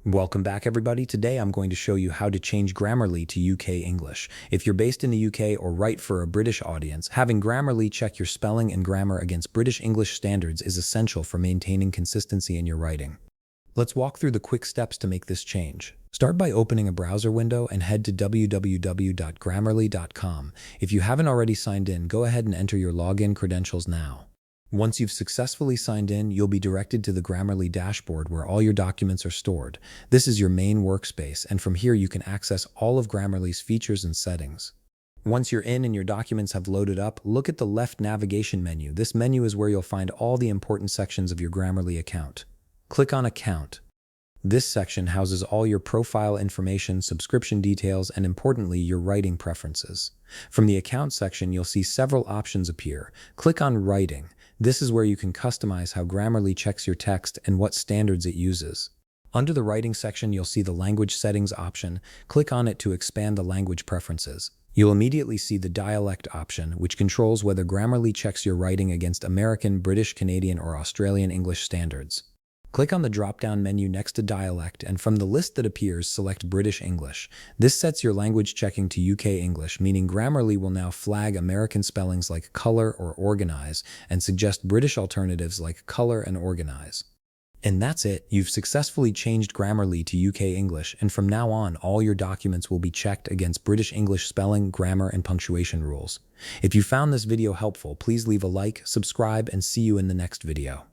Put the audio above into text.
Welcome back, everybody. Today I'm going to show you how to change Grammarly to UK English. If you're based in the UK or write for a British audience, having Grammarly check your spelling and grammar against British English standards is essential for maintaining consistency in your writing. Let's walk through the quick steps to make this change. Start by opening a browser window and head to www.grammarly.com. If you haven't already signed in, go ahead and enter your login credentials now. Once you've successfully signed in, you'll be directed to the Grammarly dashboard where all your documents are stored. This is your main workspace, and from here you can access all of Grammarly's features and settings. Once you're in and your documents have loaded up, look at the left navigation menu. This menu is where you'll find all the important sections of your Grammarly account. Click on Account. This section houses all your profile information, subscription details, and importantly, your writing preferences. From the Account section, you'll see several options appear. Click on Writing. This is where you can customize how Grammarly checks your text and what standards it uses. Under the Writing section, you'll see the Language Settings option. Click on it to expand the language preferences. You'll immediately see the Dialect option, which controls whether Grammarly checks your writing against American, British, Canadian, or Australian English standards. Click on the drop-down menu next to Dialect, and from the list that appears, select British English. This sets your language checking to UK English, meaning Grammarly will now flag American spellings like color or organize and suggest British alternatives like color and organize. And that's it. You've successfully changed Grammarly to UK English, and from now on, all your documents will be checked against British English spelling, grammar, and punctuation rules. If you found this video helpful, please leave a like, subscribe, and see you in the next video.